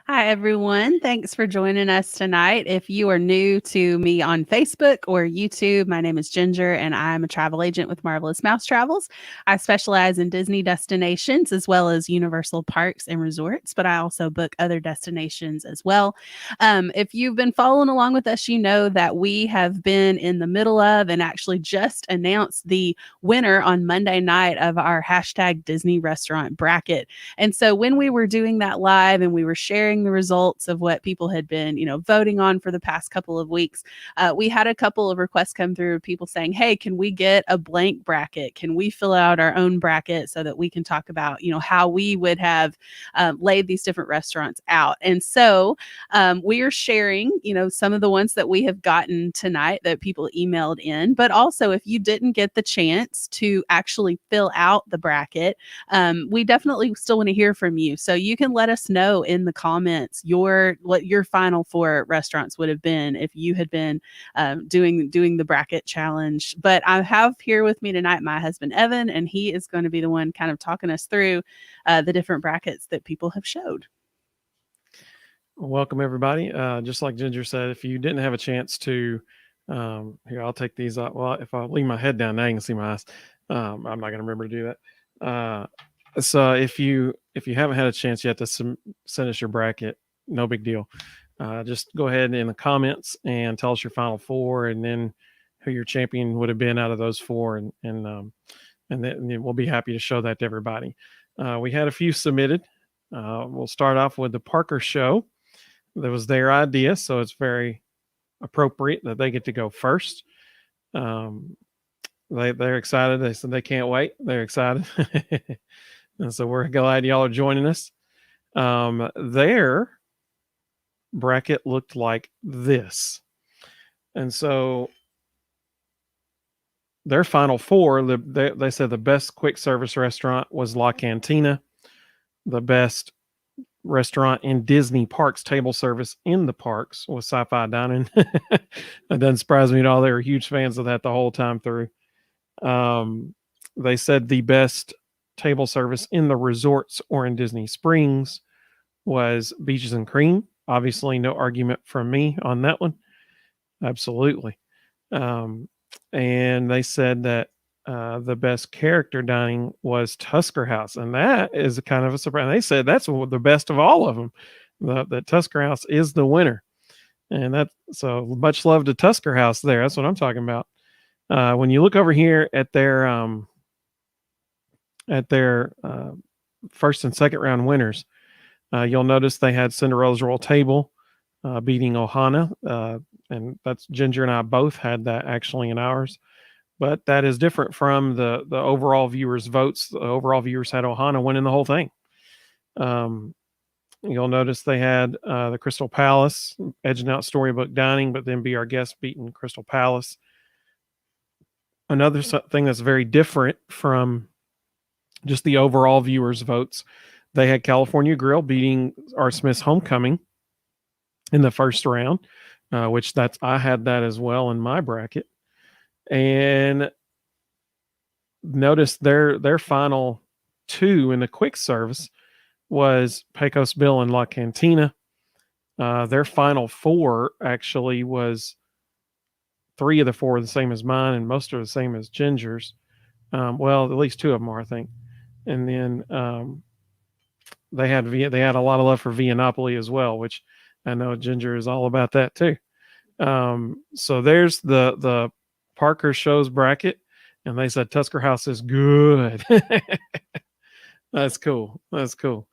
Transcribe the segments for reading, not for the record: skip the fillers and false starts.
Hi, everyone. Thanks for joining us tonight. If you are new to me on Facebook or YouTube, my name is Ginger and I'm a travel agent with Marvelous Mouse Travels. I specialize in Disney destinations as well as Universal parks and resorts, but I also book other destinations as well. If you've been following along with us, you know that we have been in the middle of and actually just announced the winner on Monday night of our hashtag Disney restaurant bracket. And so when we were doing that live and we were sharing the results of what people had been, voting on for the past couple of weeks, we had a couple of requests come through of people saying, "Hey, can we get a blank bracket? Can we fill out our own bracket so that we can talk about, how we would have laid these different restaurants out?" And so we are sharing, some of the ones that we have gotten tonight that people emailed in. But also, if you didn't get the chance to actually fill out the bracket, we definitely still want to hear from you. So you can let us know in the comments what your final four restaurants would have been if you had been doing the bracket challenge. But I have here with me tonight my husband Evan, and he is going to be the one kind of talking us through the different brackets that people have showed. Welcome, everybody. Just like Ginger said, if you didn't have a chance to, here, I'll take these out. Well, if I leave my head down now, you can see my eyes. I'm not going to remember to do that. So if you haven't had a chance yet to send us your bracket, no big deal. Just go ahead in the comments and tell us your final four, and then who your champion would have been out of those four, and then we'll be happy to show that to everybody. We had a few submitted. We'll start off with the Parker Show. That was their idea, so it's very appropriate that they get to go first. They're excited. They said they can't wait. They're excited. And so we're glad y'all are joining us. Their bracket looked like this. And so their final four, they said the best quick service restaurant was La Cantina. The best restaurant in Disney parks table service in the parks was Sci-Fi Dining. It doesn't surprise me at all. They were huge fans of that the whole time through. They said the best table service in the resorts or in Disney Springs was Beaches and Cream. Obviously, no argument from me on that one. Absolutely. And they said that the best character dining was Tusker House, and that is kind of a surprise. They said that's the best of all of them. That Tusker House is the winner, and that's so much love to Tusker House there. That's what I'm talking about. When you look over here at their first and second round winners, you'll notice they had Cinderella's Royal Table beating Ohana, and that's Ginger and I both had that actually in ours. But that is different from the overall viewers' votes. The overall viewers had Ohana winning the whole thing. You'll notice they had the Crystal Palace edging out Storybook Dining, but then Be Our Guest beating Crystal Palace. Another thing that's very different from just the overall viewers' votes, they had California Grill beating Art Smith's Homecoming in the first round, which I had that as well in my bracket. And notice their final two in the quick service was Pecos Bill and La Cantina. Their final four actually was three of the four the same as mine, and most are the same as Ginger's. Well, at least two of them are, I think. And then they had a lot of love for Viennapoli as well, which I know Ginger is all about that too. So there's the Parker Show's bracket, and they said Tusker House is good. That's cool. So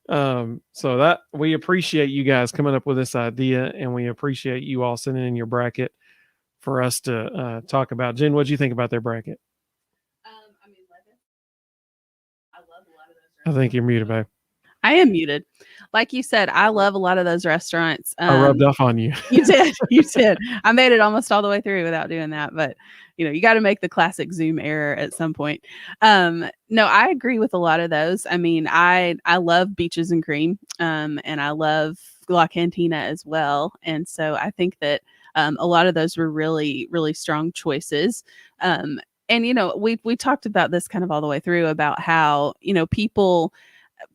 that we appreciate you guys coming up with this idea, and we appreciate you all sending in your bracket for us to talk about. Jen, what do you think about their bracket? I love a lot of those. I think you're muted, babe. I am muted. Like you said, I love a lot of those restaurants. I rubbed off on you. You did. You did. I made it almost all the way through without doing that. But, you got to make the classic Zoom error at some point. No, I agree with a lot of those. I mean, I love Beaches and Cream, and I love La Cantina as well. And so I think that a lot of those were really, really strong choices. And we talked about this kind of all the way through about how people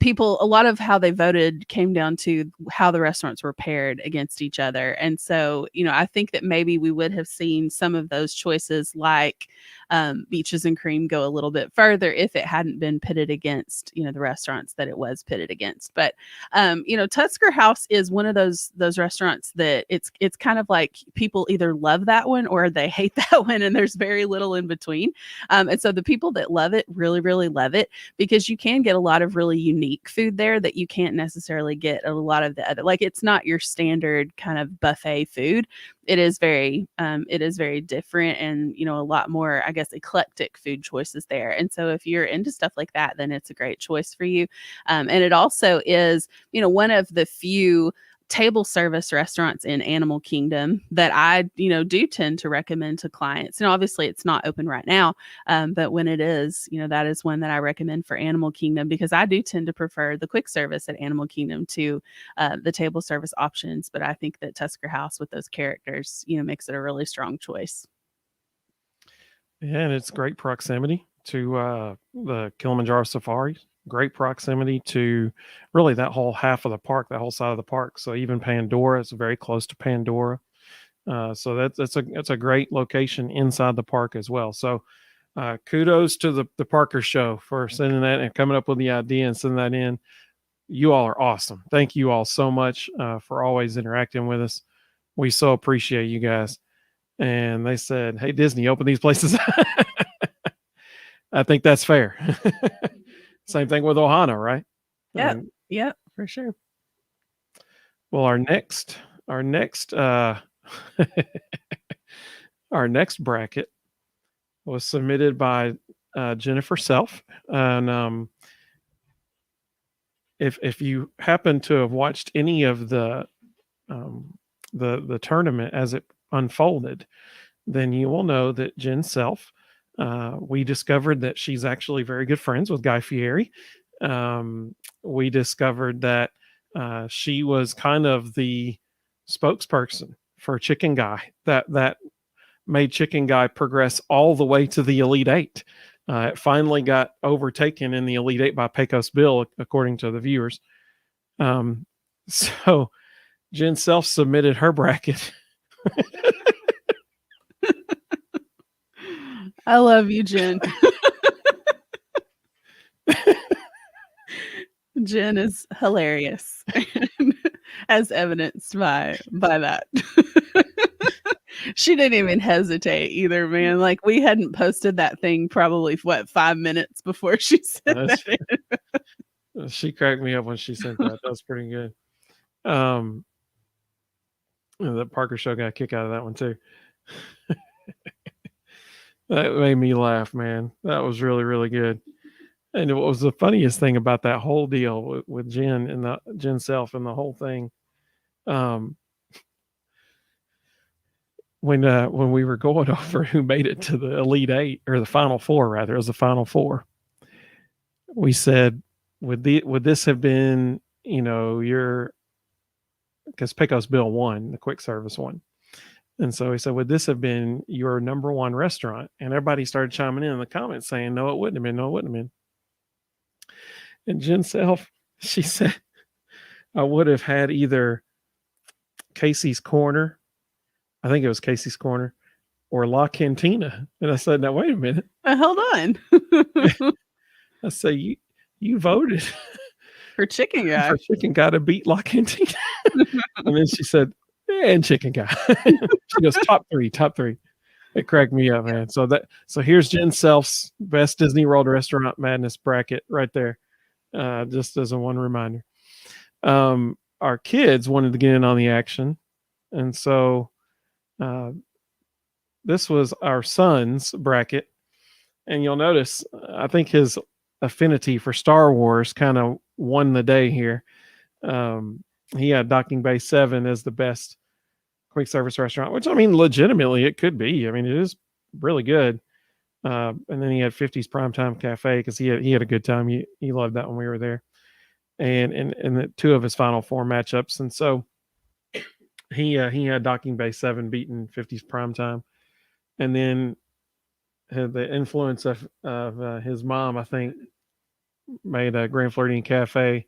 a lot of how they voted came down to how the restaurants were paired against each other. And so, I think that maybe we would have seen some of those choices like Beaches and Cream go a little bit further if it hadn't been pitted against, the restaurants that it was pitted against. But, Tusker House is one of those restaurants that it's kind of like people either love that one or they hate that one. And there's very little in between. And so the people that love it really, really love it because you can get a lot of really unique food there that you can't necessarily get a lot of the other, like it's not your standard kind of buffet food. It is very different and, a lot more, I guess, eclectic food choices there. And so if you're into stuff like that, then it's a great choice for you. And it also is, one of the few table service restaurants in Animal Kingdom that I, do tend to recommend to clients. And obviously it's not open right now. But when it is, that is one that I recommend for Animal Kingdom because I do tend to prefer the quick service at Animal Kingdom to the table service options. But I think that Tusker House with those characters, makes it a really strong choice. Yeah, and it's great proximity to the Kilimanjaro Safari. Great proximity to really that whole half of the park, that whole side of the park. So even Pandora is very close to Pandora. So that's a great location inside the park as well. So kudos to the Parker Show for sending that and coming up with the idea and sending that in. You all are awesome. Thank you all so much for always interacting with us. We so appreciate you guys. And they said, "Hey, Disney, open these places." I think that's fair. Same thing with Ohana, right? Yep, for sure. Well, our next our next bracket was submitted by Jennifer Self, and if you happen to have watched any of the tournament as it unfolded, then you will know that Jen Self, we discovered that she's actually very good friends with Guy Fieri. We discovered that she was kind of the spokesperson for Chicken Guy that made Chicken Guy progress all the way to the Elite Eight. It finally got overtaken in the Elite Eight by Pecos Bill, according to the viewers. So Jen Self submitted her bracket. I love you, Jen. Jen is hilarious, as evidenced by that. She didn't even hesitate either, man. Like we hadn't posted that thing probably 5 minutes before she said that. She cracked me up when she sent that. That was pretty good. The Parker Show got a kick out of that one too. That made me laugh, man. That was really, really good. And what was the funniest thing about that whole deal with Jen and the Jen Self and the whole thing, when we were going over who made it to the Elite Eight or the Final Four, rather, it was the Final Four. We said, would this have been, because Pecos Bill won the quick service one. And so he said, would this have been your number one restaurant? And everybody started chiming in the comments saying, no, it wouldn't have been. No, it wouldn't have been. And Jen Self, she said, I would have had either Casey's Corner, I think it was Casey's Corner, or La Cantina. And I said, now, wait a minute. Hold on. I say, you voted for Chicken Guy. For Chicken Guy to beat La Cantina. And then she said, and Chicken Guy. She goes, top three. It cracked me up, man. So here's Jen Self's best Disney World Restaurant Madness bracket right there. Just as a one reminder. Our kids wanted to get in on the action. And so this was our son's bracket. And you'll notice, I think his affinity for Star Wars kind of won the day here. He had Docking Bay 7 as the best quick service restaurant, which, I mean, legitimately it could be. I mean, it is really good. And then he had 50's Primetime Cafe because he had a good time. He loved that when we were there. And the two of his Final Four matchups. And so he had Docking Bay 7 beating 50's Primetime. And then had the influence of his mom, I think, made a Grand Floridian Cafe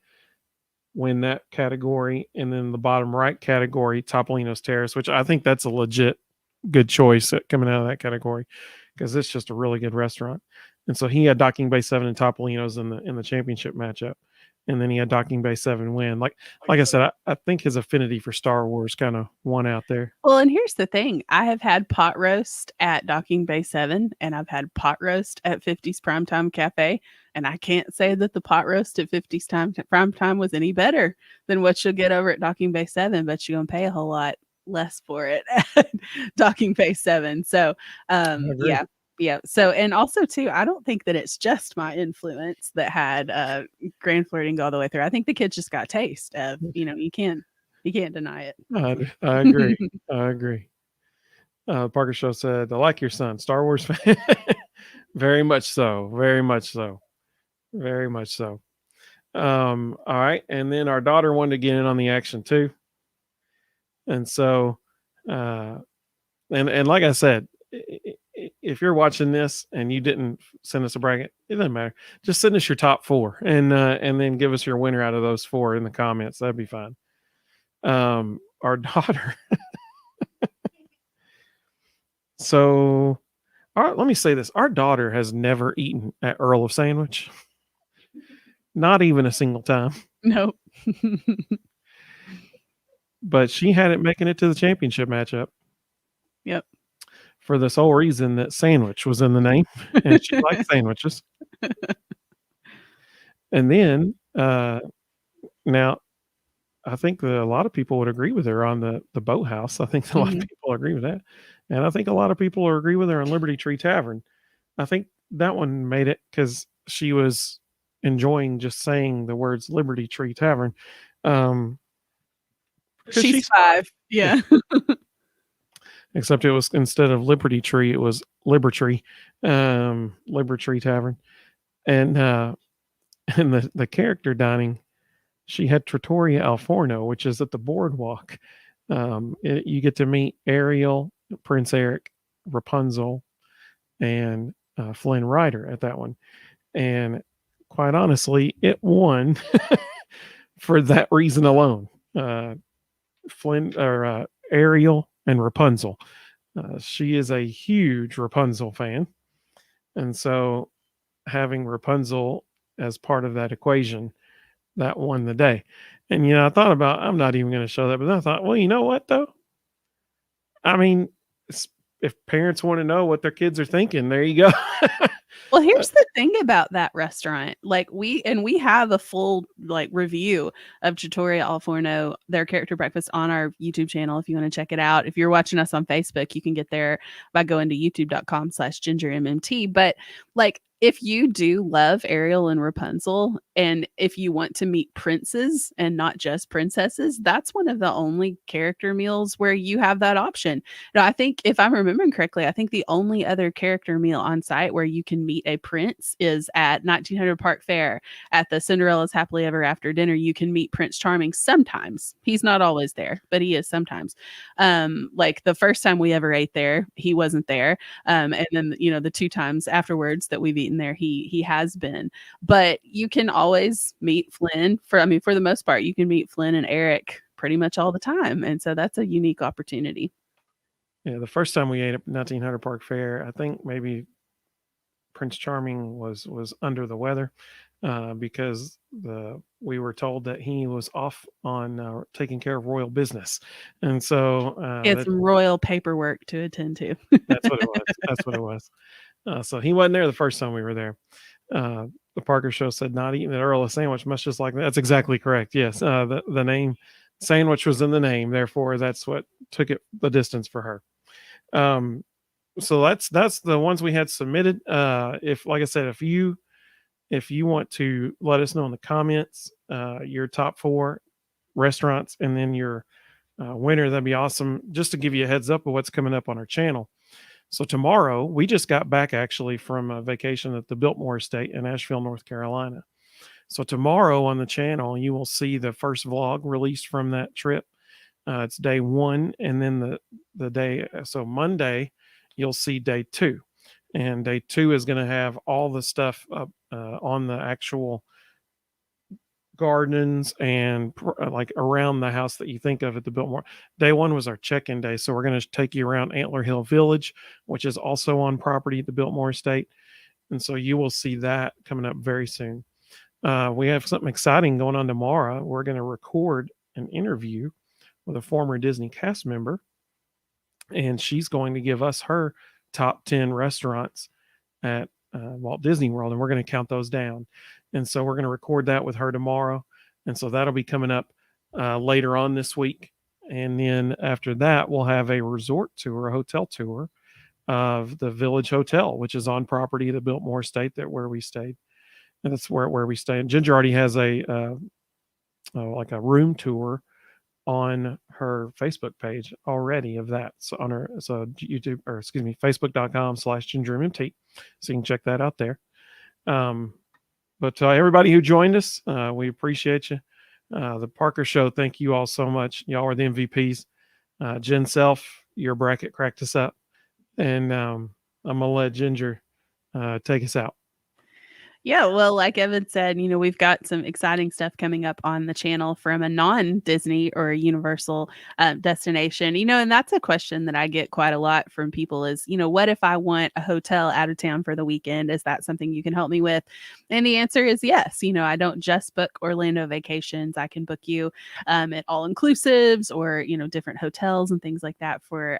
win that category, and then the bottom right category, Topolino's Terrace, which I think that's a legit good choice coming out of that category because it's just a really good restaurant. And so he had Docking Bay 7 and Topolino's in the championship matchup, and then he had Docking Bay 7 win. Like I said, I think his affinity for Star Wars kind of won out there. Well, and here's the thing. I have had pot roast at Docking Bay 7 and I've had pot roast at 50's Primetime Cafe. And I can't say that the pot roast at 50's Primetime was any better than what you'll get over at Docking Bay 7, but you're going to pay a whole lot less for it at Docking Bay 7. So, yeah. Yeah. So, and also too, I don't think that it's just my influence that had Grand Floridian go all the way through. I think the kids just got taste of, you can't deny it. I agree. I agree. Parker Show said, I like your son, Star Wars fan. Very much so. Very much so. Very much so. All right. And then our daughter wanted to get in on the action too. And so, and like I said, if you're watching this and you didn't send us a bracket, it doesn't matter. Just send us your top 4 and then give us your winner out of those 4 in the comments. That'd be fine. Our daughter. So, let me say this. Our daughter has never eaten at Earl of Sandwich. Not even a single time. Nope. But she had it making it to the championship matchup. Yep. For the sole reason that sandwich was in the name and she liked sandwiches. And then, now, I think a lot of people would agree with her on the Boathouse. I think a lot of people agree with that. And I think a lot of people will agree with her on Liberty Tree Tavern. I think that one made it because she was enjoying just saying the words Liberty Tree Tavern. She's 5. Yeah. Except it was, instead of Liberty Tree, it was Libertree, Libertree Tavern. And the character dining, she had Trattoria Al Forno, which is at the boardwalk. You get to meet Ariel, Prince Eric, Rapunzel, and Flynn Rider at that one. And quite honestly, it won for that reason alone. Ariel and Rapunzel. She is a huge Rapunzel fan. And so having Rapunzel as part of that equation, that won the day. And, I thought about, I'm not even going to show that, but then I thought, well, you know what, though? I mean, if parents want to know what their kids are thinking, there you go. Well, here's the thing about that restaurant. Like we have a full review of Trattoria Al Forno, their character breakfast, on our YouTube channel. If you want to check it out, if you're watching us on Facebook, you can get there by going to youtube.com/gingermmt. But if you do love Ariel and Rapunzel, and if you want to meet princes and not just princesses, that's one of the only character meals where you have that option. Now, I think, if I'm remembering correctly, I think the only other character meal on site where you can meet a prince is at 1900 Park Fair at the Cinderella's Happily Ever After dinner. You can meet Prince Charming sometimes. He's not always there, but he is sometimes. The first time we ever ate there, he wasn't there. And then, the 2 times afterwards that we've eaten there, he has been. But you can always meet Flynn for the most part, you can meet Flynn and Eric pretty much all the time. And so that's a unique opportunity. Yeah, the first time we ate at 1900 Park Fair, I think maybe Prince Charming was under the weather because we were told that he was off on taking care of royal business, and so he had some royal paperwork to attend to. That's what it was. That's what it was. So he wasn't there the first time we were there. The Parker Show said, not eating at Earl of Sandwich, much just like that. That's exactly correct. Yes, the name sandwich was in the name, therefore that's what took it the distance for her. So that's the ones we had submitted. If, like I said, if you want to let us know in the comments your top 4 restaurants and then your winner, that'd be awesome. Just to give you a heads up of what's coming up on our channel. So tomorrow, we just got back actually from a vacation at the Biltmore Estate in Asheville, North Carolina. So tomorrow on the channel, you will see the first vlog released from that trip. It's day 1, and then the day, so Monday, you'll see day 2. And day 2 is going to have all the stuff up on the actual gardens and like around the house that you think of at the Biltmore. Day one was our check-in day, so we're going to take you around Antler Hill Village, which is also on property at the Biltmore Estate, and so you will see that coming up very soon. We have something exciting going on tomorrow. We're going to record an interview with a former Disney cast member, and she's going to give us her top 10 restaurants at Walt Disney World, and we're going to count those down. And so we're going to record that with her tomorrow. And so that'll be coming up later on this week. And then after that, we'll have a resort tour, a hotel tour of the Village Hotel, which is on property of the Biltmore Estate where we stayed. And that's where we stay. And Ginger already has a like a room tour on her Facebook page already of that. So on her YouTube, or excuse me, facebook.com/GingerMMT. So you can check that out there. But everybody who joined us, we appreciate you. The Parker Show, thank you all so much. Y'all are the MVPs. Jen Self, your bracket cracked us up. And I'm going to let Ginger take us out. Yeah, well, like Evan said, we've got some exciting stuff coming up on the channel from a non-Disney or a Universal destination. And that's a question that I get quite a lot from people is, what if I want a hotel out of town for the weekend? Is that something you can help me with? And the answer is yes. I don't just book Orlando vacations. I can book you at all-inclusives or, different hotels and things like that for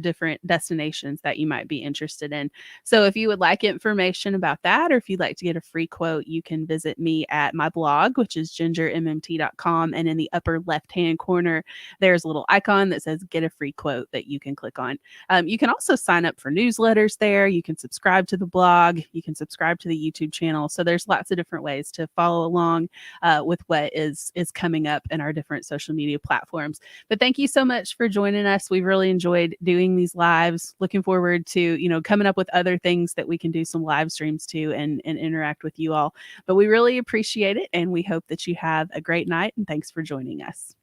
different destinations that you might be interested in. So if you would like information about that, or if you'd like to get a free quote, you can visit me at my blog, which is gingermmt.com. And in the upper left-hand corner, there's a little icon that says get a free quote that you can click on. You can also sign up for newsletters there. You can subscribe to the blog. You can subscribe to the YouTube channel. So there's lots of different ways to follow along with what is coming up in our different social media platforms. But thank you so much for joining us. We've really enjoyed doing these lives. Looking forward to coming up with other things that we can do some live streams to and interact with you all. But we really appreciate it, and we hope that you have a great night, and thanks for joining us.